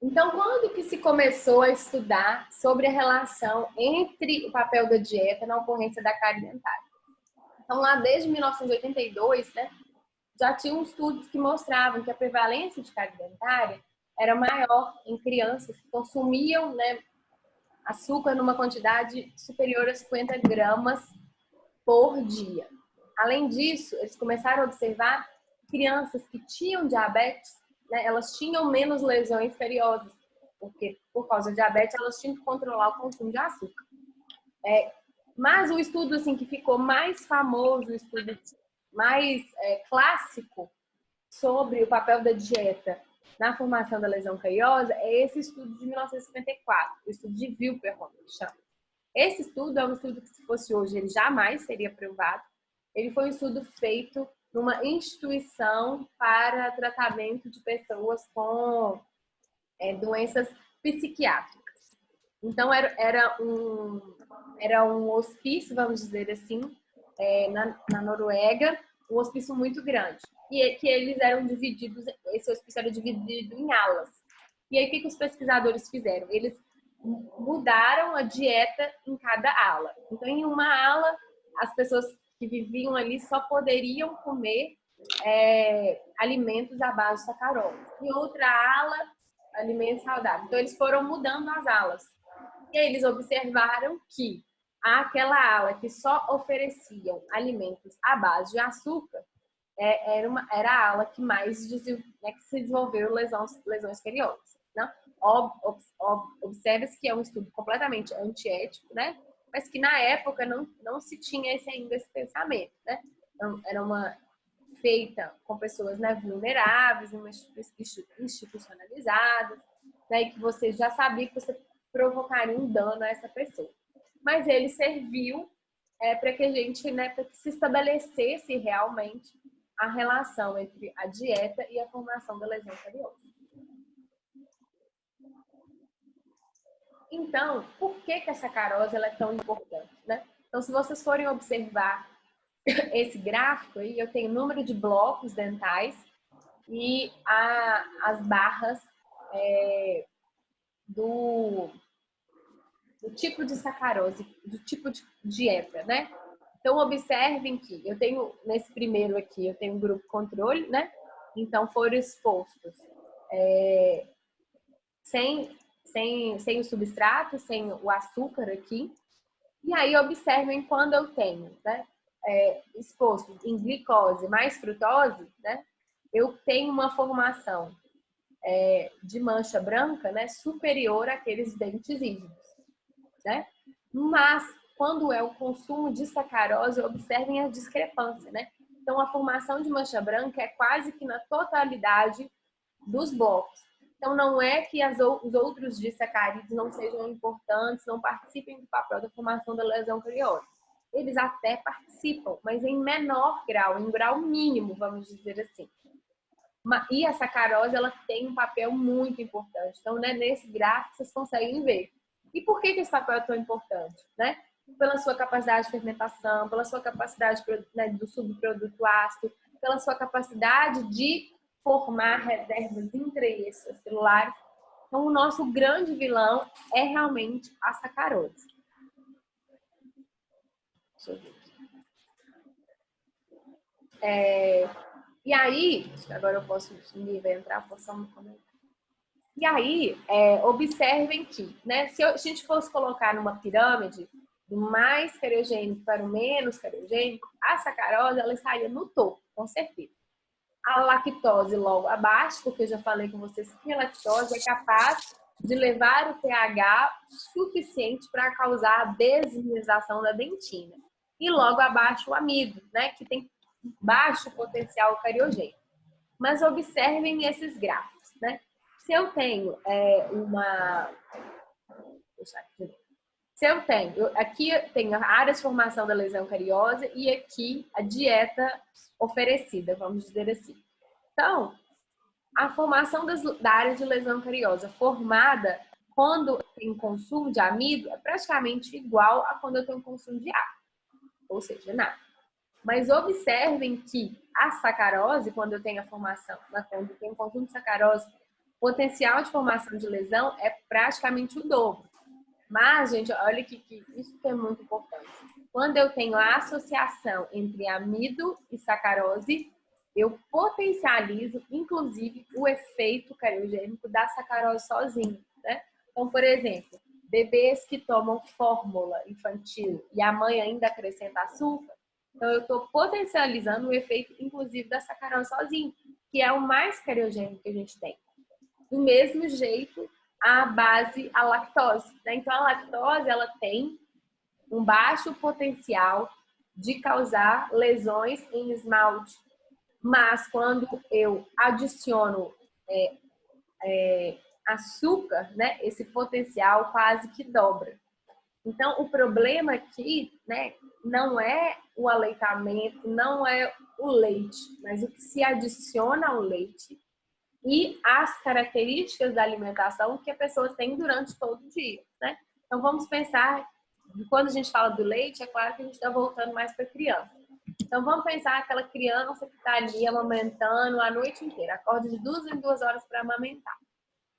Então, quando que se começou a estudar sobre a relação entre o papel da dieta na ocorrência da cárie dentária? Então, lá desde 1982, né, já tinham estudos que mostravam que a prevalência de cárie dentária era maior em crianças que consumiam, né, açúcar numa quantidade superior a 50 gramas por dia. Além disso, eles começaram a observar crianças que tinham diabetes, né, elas tinham menos lesões cariosas, porque por causa da diabetes elas tinham que controlar o consumo de açúcar. Mas o estudo assim que ficou mais famoso, o estudo mais clássico sobre o papel da dieta na formação da lesão cariosa é esse estudo de 1954, o estudo de Wilperhorn, que chama. Esse estudo é um estudo que, se fosse hoje, ele jamais seria aprovado. Ele foi um estudo feito numa instituição para tratamento de pessoas com doenças psiquiátricas. Então, era um hospício, vamos dizer assim, na Noruega, um hospício muito grande. E que eles eram divididos, esse hospício era dividido em alas. E aí, o que os pesquisadores fizeram? Eles mudaram a dieta em cada ala. Então, em uma ala, as pessoas que viviam ali só poderiam comer alimentos à base de sacarose. Em outra ala, alimentos saudáveis. Então, eles foram mudando as alas. E aí, eles observaram que aquela ala que só ofereciam alimentos à base de açúcar era a ala que mais que se desenvolveu lesões cariosas. Né? Observe-se que é um estudo completamente antiético, né? Mas que na época não se tinha ainda esse pensamento. Né? Então, era uma feita com pessoas, né, vulneráveis, institucionalizadas, né, e que você já sabia que você provocaria um dano a essa pessoa. Mas ele serviu para que a gente, né, para que se estabelecesse realmente a relação entre a dieta e a formação da lesão cariosa. Então, por que a sacarose ela é tão importante, né? Então, se vocês forem observar esse gráfico aí, eu tenho o número de blocos dentais e as barras do tipo de sacarose, do tipo de dieta, né? Então, observem que eu tenho, nesse primeiro aqui, eu tenho um grupo controle, né? Então, foram expostos sem o substrato, sem o açúcar aqui. E aí, observem quando eu tenho, né? Exposto em glicose mais frutose, né? Eu tenho uma formação de mancha branca, né? Superior àqueles dentes rígidos, né? Mas, quando é o consumo de sacarose, observem a discrepância, né? Então, a formação de mancha branca é quase que na totalidade dos blocos. Então, não é que os outros disacarídeos não sejam importantes, não participem do papel da formação da lesão cariosa. Eles até participam, mas em menor grau, em grau mínimo, vamos dizer assim. E a sacarose, ela tem um papel muito importante. Então, né, nesse gráfico, vocês conseguem ver. E por que esse papel é tão importante? Né? Pela sua capacidade de fermentação, pela sua capacidade, né, do subproduto ácido, pela sua capacidade de formar reservas intracelulares. Então, o nosso grande vilão é realmente a sacarose. Deixa eu ver aqui. E aí, agora eu posso entrar, posso comentar. E aí, observem que, né, se a gente fosse colocar numa pirâmide, do mais cariogênico para o menos cariogênico, a sacarose ela estaria no topo, com certeza. A lactose logo abaixo, porque eu já falei com vocês que a lactose é capaz de levar o pH suficiente para causar a desmineralização da dentina. E logo abaixo o amido, né, que tem baixo potencial cariogênico. Mas observem esses gráficos, né? Se eu tenho Se eu tenho, aqui eu tenho a área de formação da lesão cariosa e aqui a dieta oferecida, vamos dizer assim. Então, a formação da área de lesão cariosa formada quando tem consumo de amido é praticamente igual a quando eu tenho consumo de água, ou seja, nada. Mas observem que a sacarose, quando eu tenho a formação, quando eu tenho um conjunto de sacarose, o potencial de formação de lesão é praticamente o dobro. Mas, gente, olha que isso que é muito importante. Quando eu tenho a associação entre amido e sacarose, eu potencializo, inclusive, o efeito cariogênico da sacarose sozinha, né? Então, por exemplo, bebês que tomam fórmula infantil e a mãe ainda acrescenta açúcar, então eu estou potencializando o efeito, inclusive, da sacarose sozinha, que é o mais cariogênico que a gente tem. Do mesmo jeito, a base, a lactose, né? Então, a lactose, ela tem um baixo potencial de causar lesões em esmalte. Mas quando eu adiciono açúcar, né, esse potencial quase que dobra. Então, o problema aqui, né, não é o aleitamento, não é o leite, mas o que se adiciona ao leite e as características da alimentação que a pessoa tem durante todo o dia, né? Então, vamos pensar, quando a gente fala do leite, é claro que a gente está voltando mais para a criança. Então, vamos pensar aquela criança que está ali amamentando a noite inteira, acorda de 2 em 2 horas para amamentar.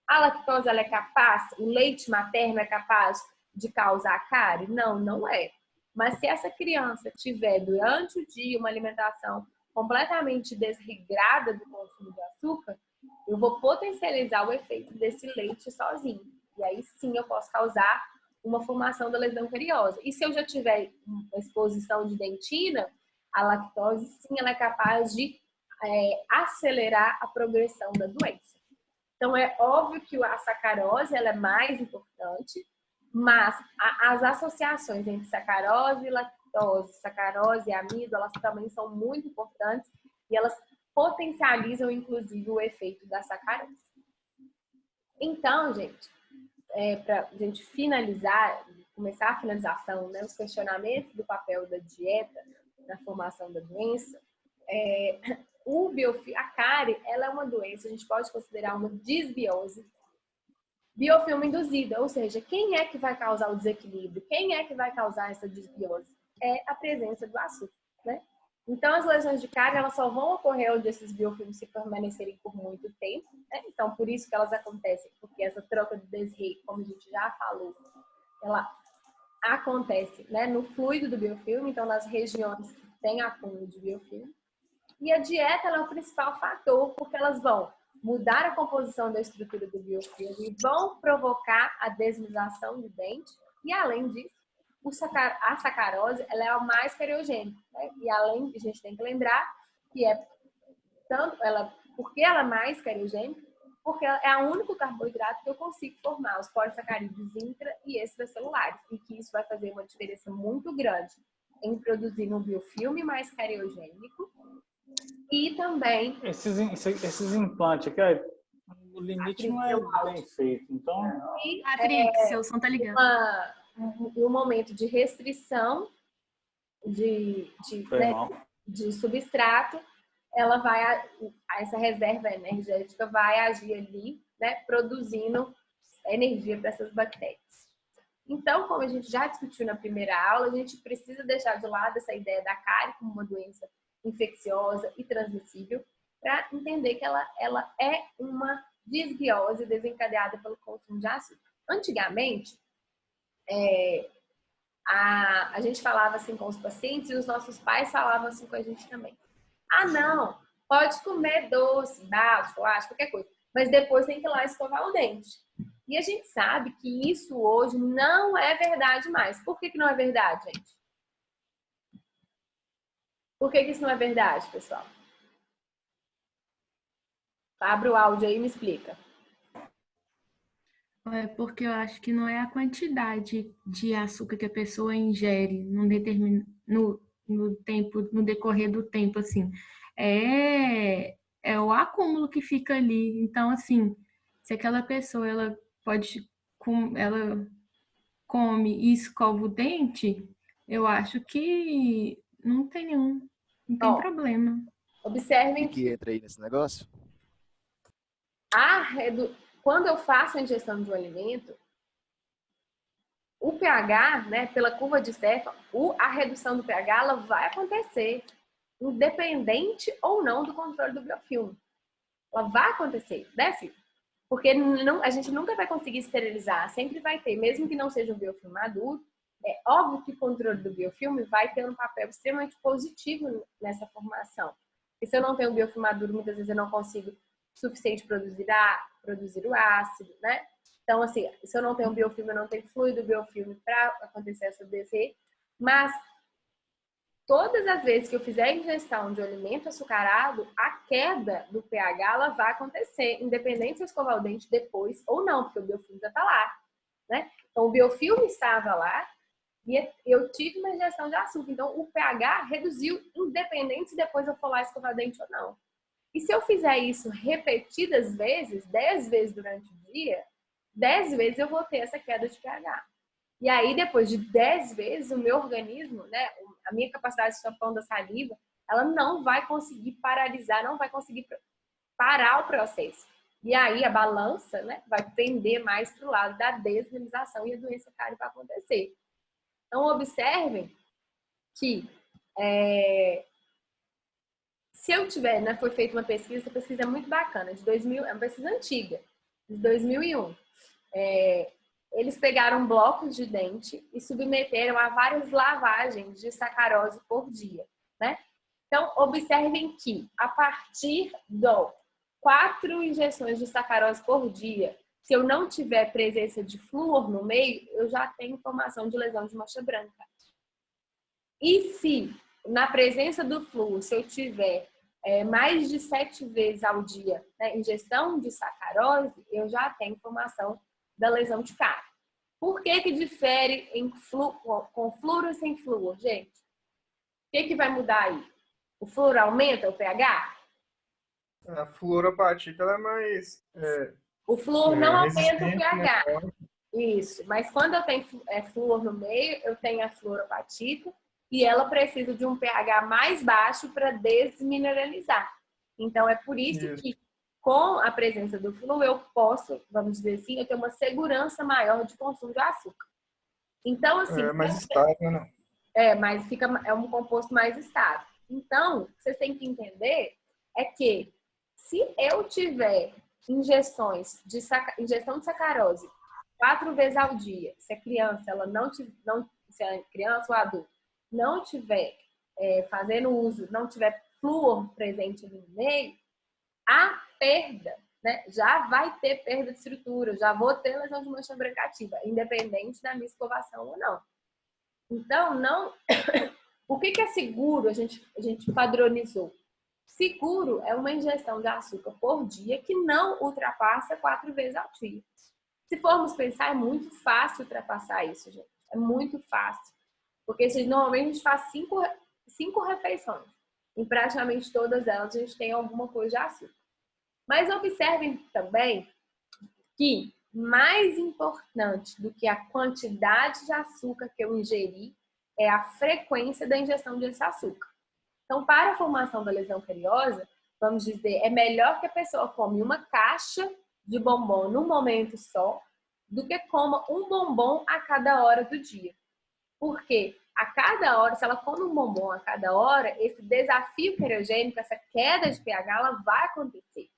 A lactose, ela é capaz, o leite materno é capaz de causar cárie? Não, não é. Mas se essa criança tiver durante o dia uma alimentação completamente desregrada do consumo de açúcar, eu vou potencializar o efeito desse leite sozinho. E aí sim eu posso causar uma formação da lesão cariosa. E se eu já tiver uma exposição de dentina, a lactose sim ela é capaz de acelerar a progressão da doença. Então é óbvio que a sacarose ela é mais importante, mas as associações entre sacarose e lactose, sacarose e amido, elas também são muito importantes e elas potencializam, inclusive, o efeito da sacarose. Então, gente, para a gente finalizar, começar a finalização, né, os questionamentos do papel da dieta na formação da doença, a cárie, ela é uma doença, a gente pode considerar uma disbiose biofilme induzida, ou seja, quem é que vai causar o desequilíbrio? Quem é que vai causar essa disbiose? É a presença do açúcar, né? Então, as lesões de cárie, elas só vão ocorrer onde esses biofilmes se permanecerem por muito tempo, né? Então, por isso que elas acontecem, porque essa troca de desrego, como a gente já falou, ela acontece, né, no fluido do biofilme, então nas regiões que tem acúmulo de biofilme. E a dieta é o principal fator, porque elas vão mudar a composição da estrutura do biofilme e vão provocar a desmineralização do dente. E, além disso, a sacarose ela é a mais cariogênica. Né? E, além, a gente tem que lembrar que porque ela é mais cariogênica, porque é o único carboidrato que eu consigo formar, os polissacarídeos intra e extracelulares. E que isso vai fazer uma diferença muito grande em produzir um biofilme mais cariogênico. E também... Esses implantes aqui, o limite não é bem feito. Então, Matrix, seu som tá ligando. Um momento de restrição de substrato, essa reserva energética vai agir ali, né, produzindo energia para essas bactérias. Então, como a gente já discutiu na primeira aula, a gente precisa deixar de lado essa ideia da cárie como uma doença infecciosa e transmissível, para entender que ela é uma disbiose desencadeada pelo consumo de açúcar. Antigamente, a gente falava assim com os pacientes e os nossos pais falavam assim com a gente também. Ah, não, pode comer doce, bala, chocolate, qualquer coisa, mas depois tem que ir lá escovar o dente. E a gente sabe que isso hoje não é verdade mais. Por que não é verdade, gente? Por que isso não é verdade, pessoal? Abre o áudio aí e me explica. É porque eu acho que não é a quantidade de açúcar que a pessoa ingere no decorrer do tempo, assim. É o acúmulo que fica ali. Então, assim, se aquela pessoa ela come e escova o dente, eu acho que não tem problema. Observem que entra aí nesse negócio? Quando eu faço a ingestão de um alimento, o pH, né, pela curva de Stefan, a redução do pH ela vai acontecer, independente ou não do controle do biofilme. Ela vai acontecer, né, Cid? Porque não, a gente nunca vai conseguir esterilizar, sempre vai ter, mesmo que não seja um biofilme maduro, é óbvio que o controle do biofilme vai ter um papel extremamente positivo nessa formação. E se eu não tenho um biofilme maduro, muitas vezes eu não consigo o suficiente produzir o ácido, né? Então, assim, se eu não tenho biofilme, eu não tenho fluido biofilme para acontecer essa DC. Mas todas as vezes que eu fizer a ingestão de alimento açucarado, a queda do pH ela vai acontecer, independente se eu escovar o dente depois ou não, porque o biofilme já está lá, né? Então, o biofilme estava lá e eu tive uma ingestão de açúcar. Então, o pH reduziu, independente se depois eu for lá escovar o dente ou não. E se eu fizer isso repetidas vezes, 10 vezes durante o dia, 10 vezes eu vou ter essa queda de pH. E aí, depois de 10 vezes, o meu organismo, né, a minha capacidade de tampão da saliva, ela não vai conseguir paralisar, não vai conseguir parar o processo. E aí, a balança, né, vai pender mais para o lado da desmineralização e a doença cárie vai acontecer. Então, observem que se eu tiver, né, foi feita uma pesquisa, essa pesquisa é muito bacana, de 2000, é uma pesquisa antiga, de 2001. Eles pegaram blocos de dente e submeteram a várias lavagens de sacarose por dia, né? Então, observem que a partir de 4 injeções de sacarose por dia, se eu não tiver presença de flúor no meio, eu já tenho formação de lesão de mancha branca. E se na presença do flúor, se eu tiver mais de 7 vezes ao dia, né, ingestão de sacarose, eu já tenho formação da lesão de cárie. Por que difere com flúor ou sem flúor, gente? O que vai mudar aí? O flúor aumenta o pH? A fluoropatia ela é mais o flúor não aumenta o resistente, pH. né? Isso, mas quando eu tenho flúor no meio, eu tenho a fluoropatita e ela precisa de um pH mais baixo para desmineralizar. Então, é por isso que com a presença do flúor, eu posso, vamos dizer assim, eu tenho uma segurança maior de consumo de açúcar. Então, assim... É mais estável, né? Mas é um composto mais estável. Então, o que vocês têm que entender é que se eu tiver ingestão de sacarose 4 vezes ao dia, se a criança, se a criança ou adulto não tiver fazendo uso, não tiver flúor presente ali no meio, a perda, né, já vai ter perda de estrutura, já vou ter lesão de mancha branca ativa, independente da minha escovação ou não. Então, não. O que é seguro? A gente padronizou. Seguro é uma ingestão de açúcar por dia que não ultrapassa 4 vezes ao dia. Se formos pensar, é muito fácil ultrapassar isso, gente. É muito fácil. Porque normalmente a gente faz 5 refeições. Em praticamente todas elas a gente tem alguma coisa de açúcar. Mas observem também que mais importante do que a quantidade de açúcar que eu ingeri é a frequência da ingestão desse açúcar. Então, para a formação da lesão cariosa, vamos dizer, é melhor que a pessoa come uma caixa de bombom num momento só do que coma um bombom a cada hora do dia. Porque a cada hora, se ela come um bombom a cada hora, esse desafio cariogênico, essa queda de pH, ela vai acontecer.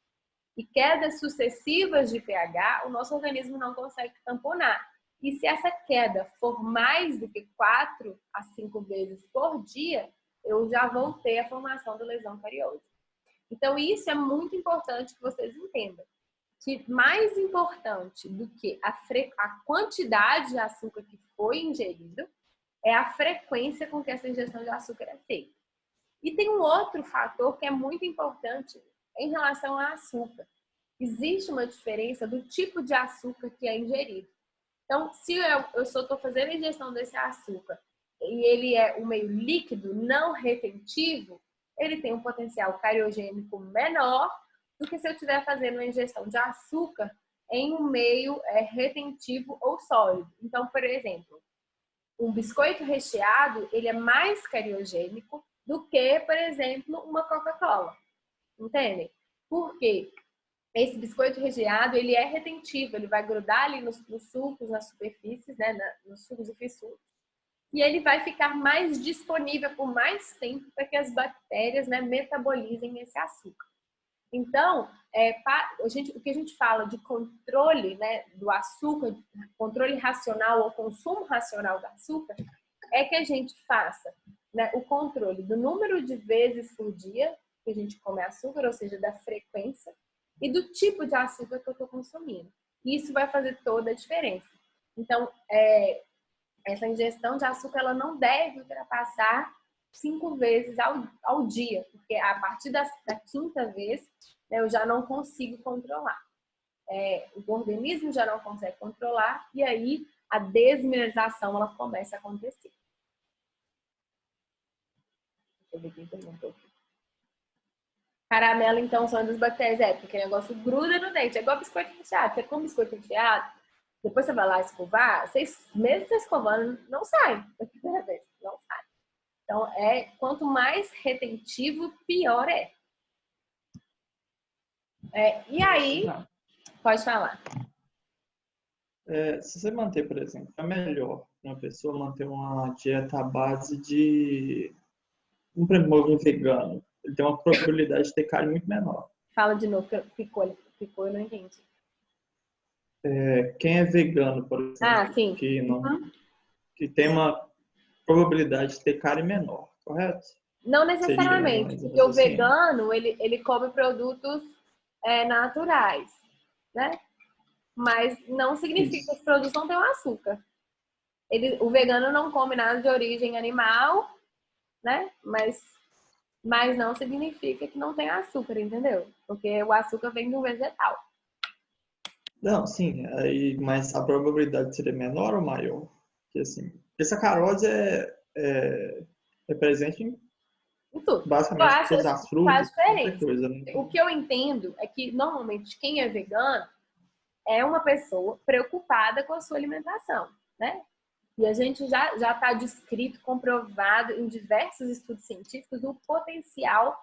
E quedas sucessivas de pH, o nosso organismo não consegue tamponar. E se essa queda for mais do que 4 a 5 vezes por dia, eu já vou ter a formação da lesão cariosa. Então, isso é muito importante que vocês entendam. Que mais importante do que a quantidade de açúcar que foi ingerido é a frequência com que essa ingestão de açúcar é feita. E tem um outro fator que é muito importante em relação ao açúcar. Existe uma diferença do tipo de açúcar que é ingerido. Então, se eu só estou fazendo a ingestão desse açúcar e ele é um meio líquido, não retentivo, ele tem um potencial cariogênico menor do que se eu estiver fazendo uma ingestão de açúcar em um meio retentivo ou sólido. Então, por exemplo, um biscoito recheado, ele é mais cariogênico do que, por exemplo, uma Coca-Cola. Entendem? Por quê? esse biscoito recheado, ele é retentivo, ele vai grudar ali nos sucos, nas superfícies, né, nos sucos e fissuras. E ele vai ficar mais disponível por mais tempo para que as bactérias, né, metabolizem esse açúcar. Então, o que a gente fala de controle, né, do açúcar, controle racional ou consumo racional do açúcar, é que a gente faça, né, o controle do número de vezes por dia que a gente come açúcar, ou seja, da frequência, e do tipo de açúcar que eu estou consumindo. Isso vai fazer toda a diferença. Então, essa ingestão de açúcar ela não deve ultrapassar 5 vezes ao dia, porque a partir da quinta vez, né, eu já não consigo controlar. O organismo já não consegue controlar e aí a desmineralização ela começa a acontecer. Deixa eu ver quem perguntou aqui. Caramelo, então, são das bactérias, porque o negócio gruda no dente. É igual biscoito recheado. Você come biscoito recheado, depois você vai lá escovar, mesmo você escovando, não sai da primeira vez. Não sai. Então, quanto mais retentivo, pior é. E aí, pode falar. Se você manter, por exemplo, é melhor uma pessoa manter uma dieta à base de um prêmio vegano. Ele tem uma probabilidade de ter cárie muito menor. Fala de novo, ficou, eu não entendi. Quem é vegano, por exemplo, sim. Que tem uma probabilidade de ter cárie menor, correto? Não necessariamente, porque o vegano, ele come produtos naturais, né? Mas não significa que os produtos não tenham açúcar. O vegano não come nada de origem animal, né? Mas não significa que não tem açúcar, entendeu? Porque o açúcar vem de um vegetal. Não, sim, mas a probabilidade seria menor ou maior? Porque, assim, sacarose é presente em tudo. Basicamente todas as frutas, qualquer coisa, né? O que eu entendo é que, normalmente, quem é vegano é uma pessoa preocupada com a sua alimentação, né? E a gente já está descrito, comprovado em diversos estudos científicos o potencial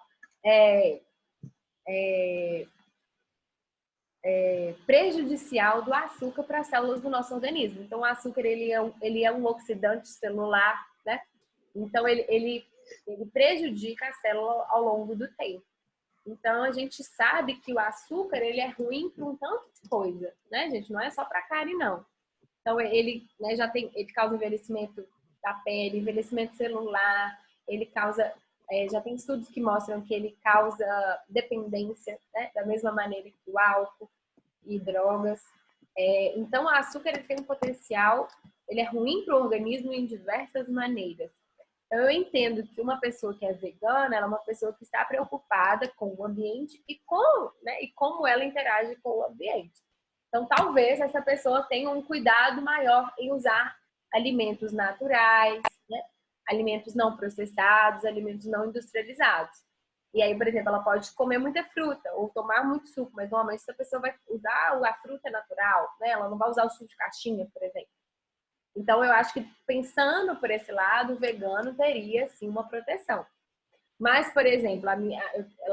prejudicial do açúcar para as células do nosso organismo. Então, o açúcar ele é um oxidante celular, né? Então, ele prejudica a célula ao longo do tempo. Então, a gente sabe que o açúcar ele é ruim para um tanto de coisa, né, gente? Não é só para a cárie, não. Então, ele causa envelhecimento da pele, envelhecimento celular, ele causa... já tem estudos que mostram que ele causa dependência, né, da mesma maneira que o álcool e drogas. Então, o açúcar ele tem um potencial, ele é ruim para o organismo em diversas maneiras. Eu entendo que uma pessoa que é vegana, ela é uma pessoa que está preocupada com o ambiente e como ela interage com o ambiente. Então, talvez essa pessoa tenha um cuidado maior em usar alimentos naturais, né? Alimentos não processados, alimentos não industrializados. E aí, por exemplo, ela pode comer muita fruta ou tomar muito suco, mas normalmente essa pessoa vai usar a fruta natural, né? Ela não vai usar o suco de caixinha, por exemplo. Então, eu acho que pensando por esse lado, o vegano teria, sim, uma proteção. Mas, por exemplo, lá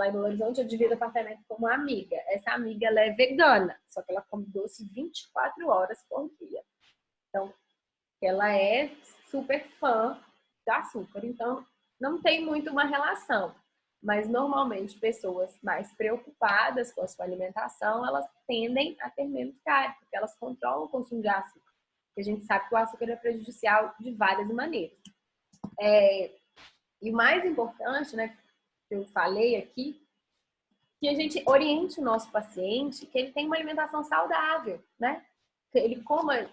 em Belo Horizonte eu divido apartamento com uma amiga. Essa amiga, ela é vegana, só que ela come doce 24 horas por dia. Então, ela é super fã do açúcar. Então, não tem muito uma relação. Mas, normalmente, pessoas mais preocupadas com a sua alimentação, elas tendem a ter menos cárie, porque elas controlam o consumo de açúcar. Porque a gente sabe que o açúcar é prejudicial de várias maneiras. E o mais importante, né, que eu falei aqui, que a gente oriente o nosso paciente que ele tem uma alimentação saudável, né? Que ele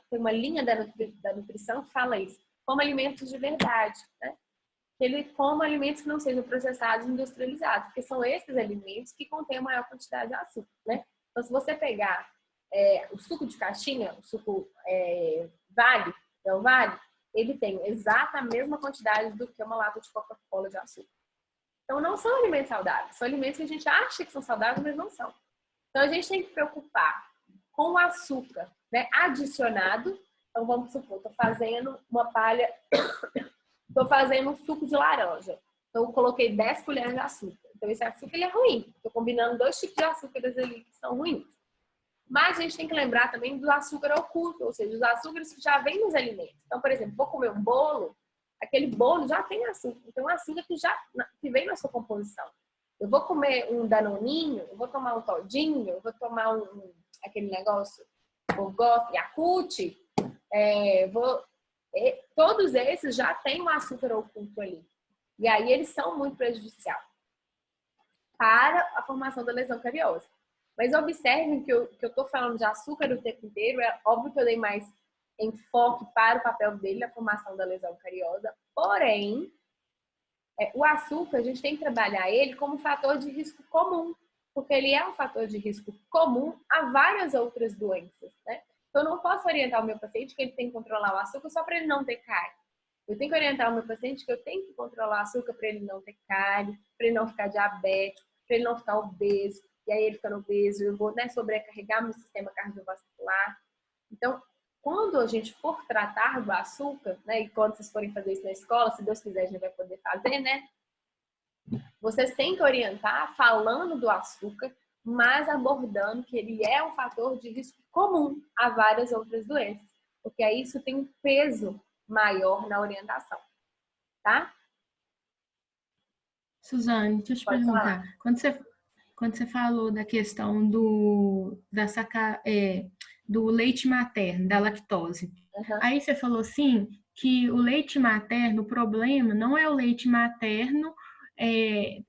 tem uma linha da nutrição que fala isso, coma alimentos de verdade, né? Que ele coma alimentos que não sejam processados e industrializados, porque são esses alimentos que contêm a maior quantidade de açúcar, né? Então, se você pegar o suco de caixinha, o suco Vale, ele tem exata a mesma quantidade do que uma lata de Coca-Cola de açúcar. Então, não são alimentos saudáveis. São alimentos que a gente acha que são saudáveis, mas não são. Então, a gente tem que preocupar com o açúcar, né, adicionado. Então, vamos supor, estou fazendo uma palha, estou fazendo um suco de laranja. Então, eu coloquei 10 colheres de açúcar. Então, esse açúcar ele é ruim. Estou combinando 2 tipos de açúcares ali que são ruins. Mas a gente tem que lembrar também do açúcar oculto, ou seja, os açúcares que já vêm nos alimentos. Então, por exemplo, vou comer um bolo, aquele bolo já tem açúcar. Então, um açúcar que vem na sua composição. Eu vou comer um danoninho, eu vou tomar um todinho, eu vou tomar aquele negócio, eu gosto, Yakult, todos esses já têm um açúcar oculto ali. E aí eles são muito prejudiciais para a formação da lesão cariosa. Mas observem que eu estou falando de açúcar o tempo inteiro. É óbvio que eu dei mais enfoque para o papel dele na formação da lesão cariosa. Porém, o açúcar, a gente tem que trabalhar ele como um fator de risco comum. Porque ele é um fator de risco comum a várias outras doenças, né? Então, eu não posso orientar o meu paciente que ele tem que controlar o açúcar só para ele não ter cárie. Eu tenho que orientar o meu paciente que eu tenho que controlar o açúcar para ele não ter cárie, para ele não ficar diabético, para ele não ficar obeso. E aí ele ficando obeso, eu vou sobrecarregar meu sistema cardiovascular. Então, quando a gente for tratar do açúcar, né, e quando vocês forem fazer isso na escola, se Deus quiser a gente vai poder fazer, né? Vocês têm que orientar falando do açúcar, mas abordando que ele é um fator de risco comum a várias outras doenças. Porque aí isso tem um peso maior na orientação, tá? Suzane, deixa eu te Pode perguntar. Quando você falou da questão do leite materno, da lactose, aí você falou assim que o leite materno, o problema não é o leite materno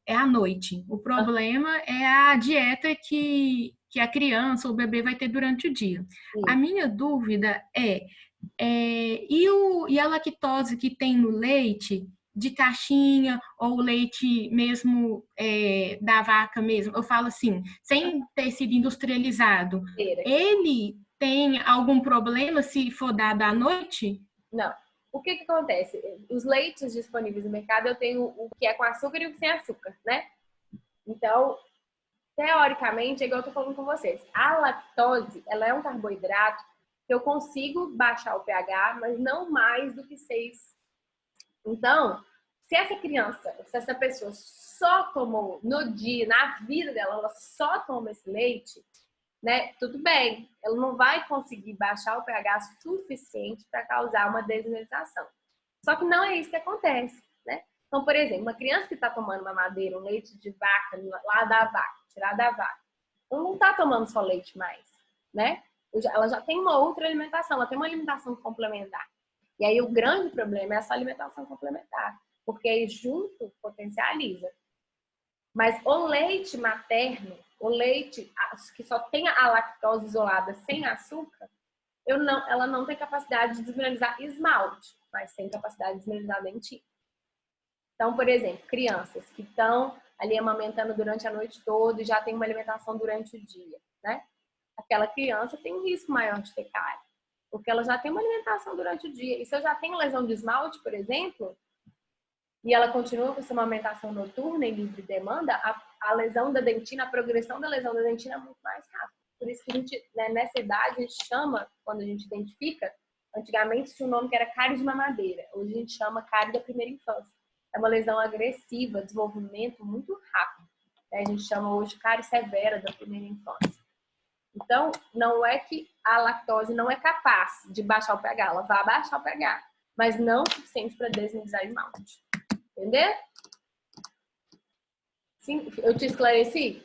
à noite. O problema é a dieta que a criança ou o bebê vai ter durante o dia. Sim. A minha dúvida e a lactose que tem no leite de caixinha ou leite mesmo da vaca mesmo, eu falo assim, sem ter sido industrializado, ele tem algum problema se for dado à noite? Não. O que acontece? Os leites disponíveis no mercado, eu tenho o que é com açúcar e o que sem açúcar, né? Então, teoricamente, é igual eu tô falando com vocês. A lactose, ela é um carboidrato que eu consigo baixar o pH, mas não mais do que 6. Então, se essa pessoa só tomou no dia, na vida dela, ela só toma esse leite, né? Tudo bem, ela não vai conseguir baixar o pH suficiente para causar uma desmineralização. Só que não é isso que acontece, né? Então, por exemplo, uma criança que está tomando mamadeira, um leite de vaca, lá da vaca, tirar da vaca, ela não está tomando só leite mais, né? Ela já tem uma outra alimentação, ela tem uma alimentação complementar. E aí o grande problema é essa alimentação complementar, porque aí junto potencializa. Mas o leite materno, o leite que só tem a lactose isolada sem açúcar, ela não tem capacidade de desmineralizar esmalte, mas tem capacidade de desmineralizar dentina. Então, por exemplo, crianças que estão ali amamentando durante a noite toda e já tem uma alimentação durante o dia, né? Aquela criança tem um risco maior de ter cárie, porque ela já tem uma alimentação durante o dia. E se eu já tenho lesão de esmalte, por exemplo, e ela continua com essa amamentação noturna em livre demanda, a lesão da dentina, a progressão da lesão da dentina é muito mais rápida. Por isso que a gente, né, nessa idade, a gente chama, quando a gente identifica, antigamente tinha um nome que era cárie de mamadeira. Hoje a gente chama cárie da primeira infância. É uma lesão agressiva, desenvolvimento muito rápido. A gente chama hoje cárie severa da primeira infância. Então, não é que a lactose não é capaz de baixar o pH, ela vai baixar o pH, mas não o suficiente para desmineralizar esmalte. Entendeu? Sim, eu te esclareci?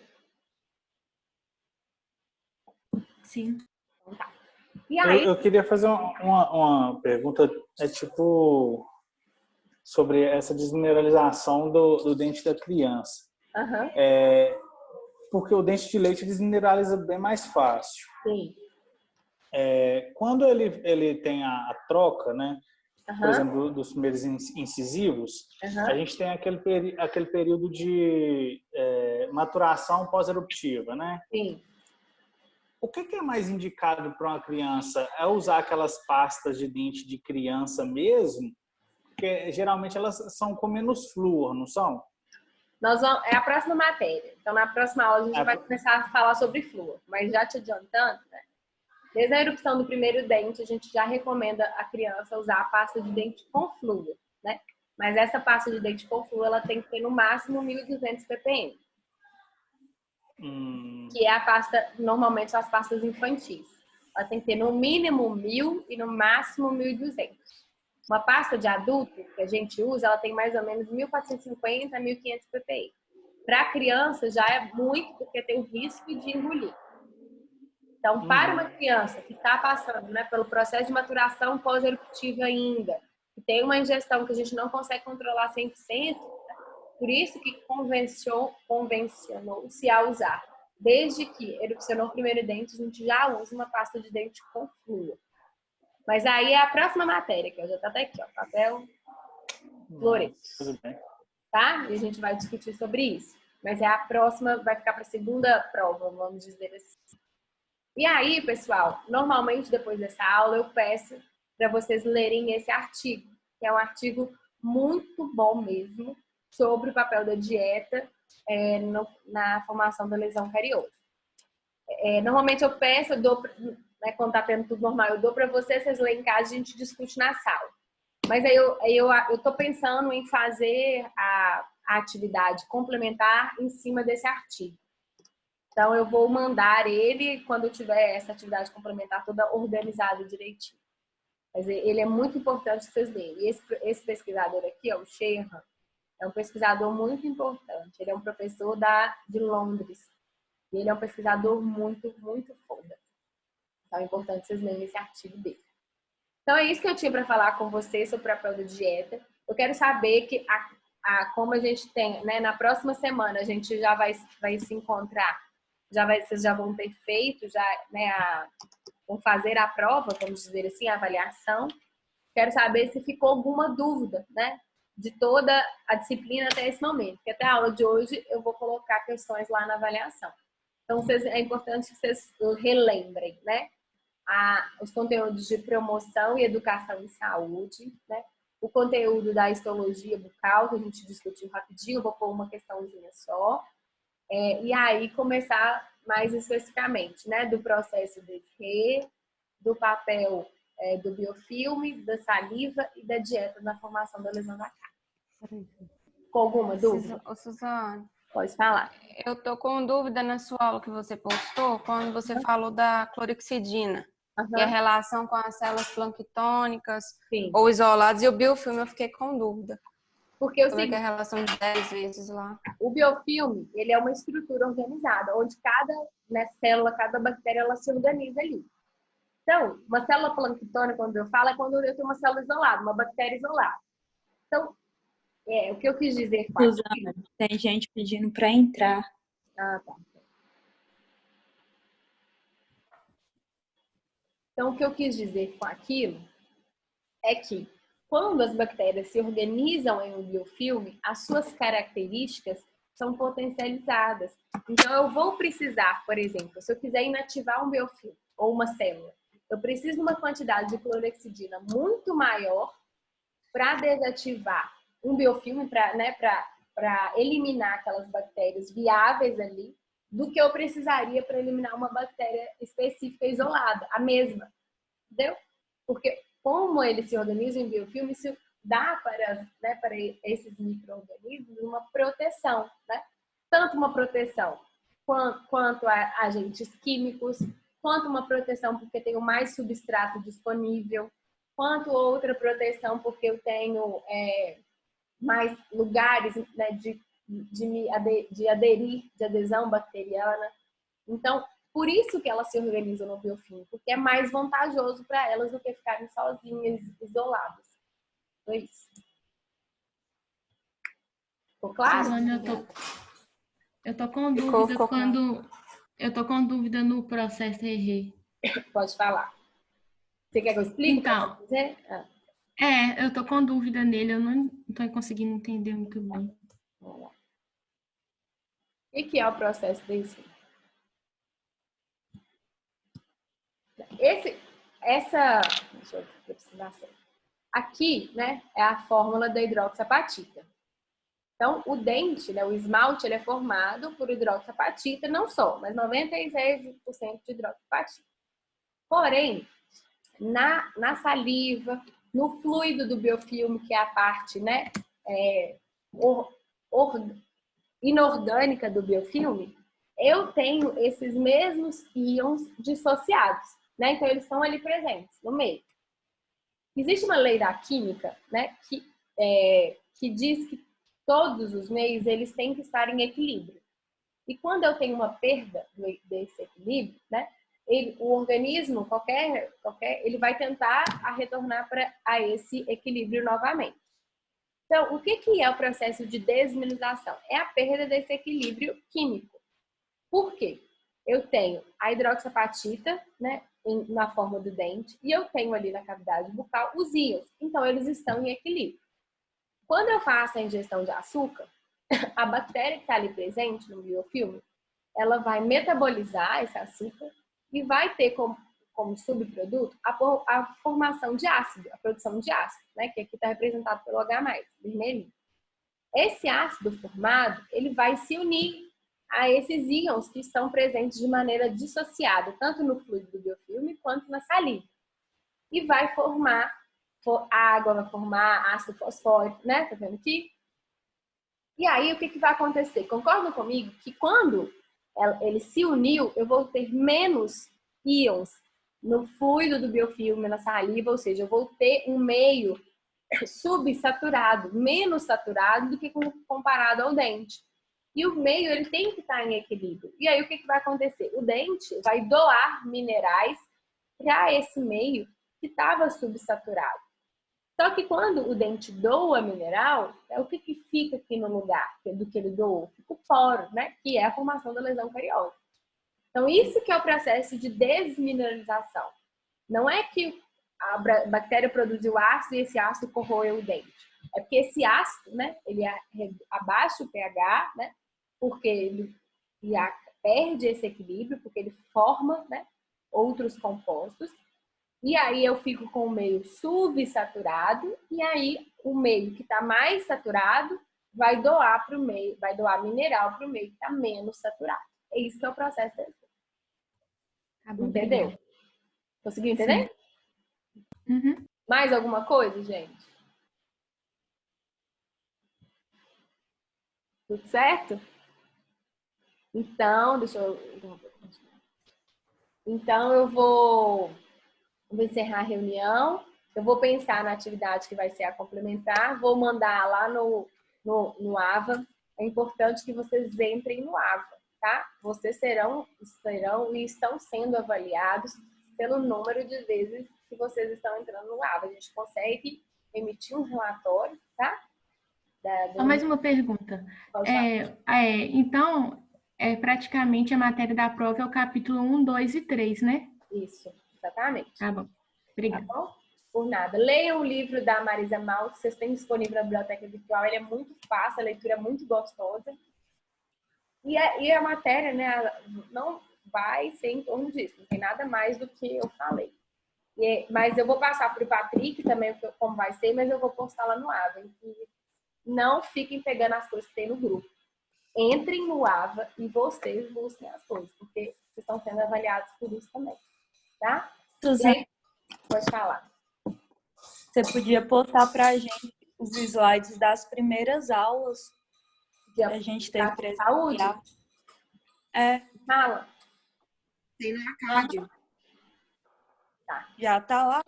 Sim. Então, tá. E aí? Eu queria fazer uma pergunta, tipo, sobre essa desmineralização do dente da criança. Uhum. Porque o dente de leite desmineraliza bem mais fácil. Sim. Quando ele tem a troca, né? Uhum. Por exemplo, dos primeiros incisivos, Uhum. a gente tem aquele período de maturação pós-eruptiva, né? Sim. O que é mais indicado para uma criança? É usar aquelas pastas de dente de criança mesmo? Porque geralmente elas são com menos flúor, não são? É a próxima matéria. Então, na próxima aula, a gente vai começar a falar sobre flúor. Mas já te adiantando, né? Desde a erupção do primeiro dente, a gente já recomenda a criança usar a pasta de dente com flúor, né? Mas essa pasta de dente com flúor, ela tem que ter no máximo 1.200 ppm. Que é a pasta, normalmente são as pastas infantis. Ela tem que ter no mínimo 1.000 e no máximo 1.200. Uma pasta de adulto que a gente usa, ela tem mais ou menos 1.450 a 1.500 ppm. Para criança já é muito, porque tem o risco de engolir. Então, para uma criança que está passando, né, pelo processo de maturação pós-eruptiva ainda, que tem uma ingestão que a gente não consegue controlar 100%, por isso que convencionou-se a usar. Desde que erupcionou o primeiro dente, a gente já usa uma pasta de dente com flúor. Mas aí é a próxima matéria, que já está até aqui, ó, papel fluorescente. Tudo bem. Tá? E a gente vai discutir sobre isso. Mas é a próxima, vai ficar para a segunda prova, vamos dizer assim. E aí, pessoal, normalmente depois dessa aula eu peço para vocês lerem esse artigo, que é um artigo muito bom mesmo, sobre o papel da dieta na formação da lesão cariosa. Normalmente eu peço, eu dou, né, quando está tendo tudo normal, eu dou para vocês leem em casa e a gente discute na sala. Mas aí eu estou pensando em fazer a atividade complementar em cima desse artigo. Então, eu vou mandar ele quando eu tiver essa atividade complementar toda organizada direitinho. Mas ele é muito importante que vocês leiam. E esse pesquisador aqui, ó, o Sherhan, é um pesquisador muito importante. Ele é um professor de Londres. E ele é um pesquisador muito, muito foda. Então, é importante vocês lerem esse artigo dele. Então, é isso que eu tinha para falar com vocês sobre o papel da dieta. Eu quero saber que, como a gente tem, né, na próxima semana, a gente já vai se encontrar. Vocês já vão ter feito, né, vão fazer a prova, vamos dizer assim, a avaliação. Quero saber se ficou alguma dúvida, né, de toda a disciplina até esse momento. Porque até a aula de hoje eu vou colocar questões lá na avaliação. Então, é importante que vocês relembrem, né, os conteúdos de promoção e educação em saúde, né, o conteúdo da histologia bucal, que a gente discutiu rapidinho, eu vou pôr uma questãozinha só. E aí começar mais especificamente, né, do processo de Desré, do papel do biofilme, da saliva e da dieta na formação da lesão da cárie. Com alguma dúvida? Suzane, Pode falar. eu tô com dúvida na sua aula que você postou, quando você falou da clorexidina e a relação com as células planctônicas ou isoladas e o biofilme, eu fiquei com dúvida. Porque como é que é a relação de 10 vezes lá? O biofilme, ele é uma estrutura organizada, onde cada, né, célula, cada bactéria, ela se organiza ali. Então, uma célula planctônica, quando eu falo, é quando eu tenho uma célula isolada, uma bactéria isolada. Então, o que eu quis dizer com Suzana, tem gente pedindo para entrar. Ah, tá. Então, o que eu quis dizer com aquilo é que quando as bactérias se organizam em um biofilme, as suas características são potencializadas. Então, eu vou precisar, por exemplo, se eu quiser inativar um biofilme ou uma célula, eu preciso de uma quantidade de clorexidina muito maior para desativar um biofilme, para eliminar aquelas bactérias viáveis ali, do que eu precisaria para eliminar uma bactéria específica isolada, a mesma. Entendeu? Porque como ele se organiza em biofilme, isso dá para esses micro-organismos uma proteção, né? Tanto uma proteção quanto a agentes químicos, quanto uma proteção porque tenho mais substrato disponível, quanto outra proteção porque eu tenho mais lugares, né, de adesão bacteriana. Então, por isso que elas se organizam no biofilme, porque é mais vantajoso para elas do que ficarem sozinhas, isoladas. Foi isso. Ficou claro? Suzane, eu tô com dúvida eu tô com dúvida no processo EG. Pode falar. Você quer que eu explique? Então, eu tô com dúvida nele, eu não tô conseguindo entender muito bem. Vamos lá. O que é o processo desse? Deixa eu precisar certo. Aqui, né, é a fórmula da hidroxapatita. Então, o dente, né, o esmalte, ele é formado por hidroxapatita, não só, mas 96% de hidroxapatita. Porém, na saliva, no fluido do biofilme, que é a parte, né, inorgânica do biofilme, eu tenho esses mesmos íons dissociados, né? Então, eles estão ali presentes no meio. Existe uma lei da química, né, que diz que todos os meios eles têm que estar em equilíbrio. E quando eu tenho uma perda desse equilíbrio, né, o organismo, ele vai tentar retornar a esse equilíbrio novamente. Então, o que é o processo de desmineralização? É a perda desse equilíbrio químico. Por quê? Eu tenho a hidroxiapatita, né, na forma do dente, e eu tenho ali na cavidade bucal os íons. Então, eles estão em equilíbrio. Quando eu faço a ingestão de açúcar, a bactéria que está ali presente no biofilme, ela vai metabolizar esse açúcar e vai ter como subproduto a formação de ácido, a produção de ácido, né, que aqui está representado pelo H+, vermelhinho. Esse ácido formado, ele vai se unir a esses íons que estão presentes de maneira dissociada, tanto no fluido do biofilme quanto na saliva. E vai formar água, vai formar ácido fosfórico, né? Tá vendo aqui? E aí, o que vai acontecer? Concordam comigo que quando ele se uniu, eu vou ter menos íons no fluido do biofilme, na saliva, ou seja, eu vou ter um meio subsaturado, menos saturado do que comparado ao dente. E o meio, ele tem que estar em equilíbrio. E aí, o que vai acontecer? O dente vai doar minerais para esse meio que estava subsaturado. Só que quando o dente doa mineral, o que fica aqui no lugar do que ele doou? Fica o poro, né? Que é a formação da lesão cariótica. Então, isso que é o processo de desmineralização. Não é que a bactéria produziu ácido e esse ácido corroeu o dente. É porque esse ácido, né? Ele abaixa o pH, né? Porque ele perde esse equilíbrio, porque ele forma, né, outros compostos. E aí eu fico com o meio subsaturado, e aí o meio que está mais saturado vai doar para o meio, vai doar mineral para o meio que está menos saturado. É isso que é o processo dele. Tá bom, entendeu? obrigada. Conseguiu entender? Uhum. Mais alguma coisa, gente? Tudo certo? Então, Então, eu vou encerrar a reunião. Eu vou pensar na atividade que vai ser a complementar. Vou mandar lá no AVA. É importante que vocês entrem no AVA, tá? Vocês serão e estão sendo avaliados pelo número de vezes que vocês estão entrando no AVA. A gente consegue emitir um relatório, tá? Só mais uma pergunta. Então, praticamente a matéria da prova é o capítulo 1, 2 e 3, né? Isso, exatamente. Tá bom. Obrigada. Tá bom? Por nada. Leiam o livro da Marisa Maltz, vocês têm disponível na biblioteca virtual. Ele é muito fácil, a leitura é muito gostosa. E a matéria, né, não vai ser em torno disso. Não tem nada mais do que eu falei. Mas eu vou passar para o Patrick também como vai ser, mas eu vou postar lá no AVA. E não fiquem pegando as coisas que tem no grupo. Entrem no AVA e vocês busquem as coisas, porque vocês estão sendo avaliados por isso também. Tá? Suzane, pode falar. Você podia postar pra gente os slides das primeiras aulas que a gente teve para saúde? Fala. Tem no ACAD. Tá. Já tá lá?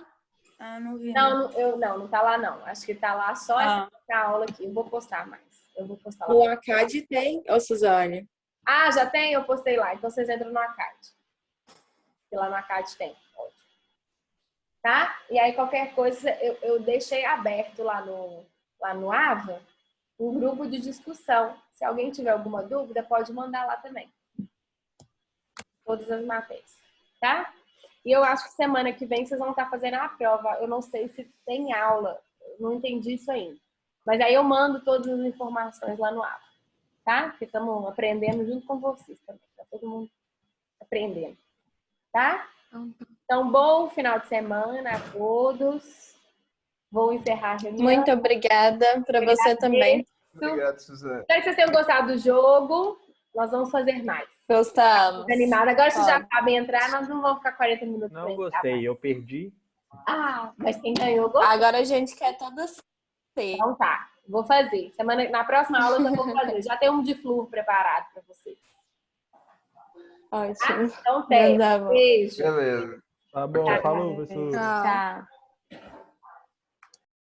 Ah, não vi. Não tá lá não. Acho que tá lá só essa aula aqui. Eu vou postar mais. Eu vou postar lá. No ACAD tem, Suzane? Ah, já tem? Eu postei lá. Então vocês entram no ACAD. Porque lá no ACAD tem. Ótimo. Tá? E aí qualquer coisa, eu deixei aberto lá no AVA um grupo de discussão. Se alguém tiver alguma dúvida, pode mandar lá também. Todas as matérias. Tá? E eu acho que semana que vem vocês vão estar fazendo a prova. Eu não sei se tem aula. Eu não entendi isso ainda. Mas aí eu mando todas as informações lá no AVA. Tá? Porque estamos aprendendo junto com vocês também. Tá todo mundo aprendendo. Tá? Então, bom final de semana a todos. Vou encerrar a reunião. Muito obrigada para você também. Obrigado, Suzane. Espero que vocês tenham gostado do jogo. Nós vamos fazer mais. Gostamos. Animada. Agora, se já sabem entrar, nós não vamos ficar 40 minutos. Não gostei, eu perdi. Ah, mas quem ganhou gostou. Agora a gente quer todas ser. Então tá, vou fazer. Na próxima aula eu já vou fazer. Já tem um de flúor preparado para vocês. Ótimo. Então, beijo. Beleza. Tá bom, falou, pessoal. Tchau.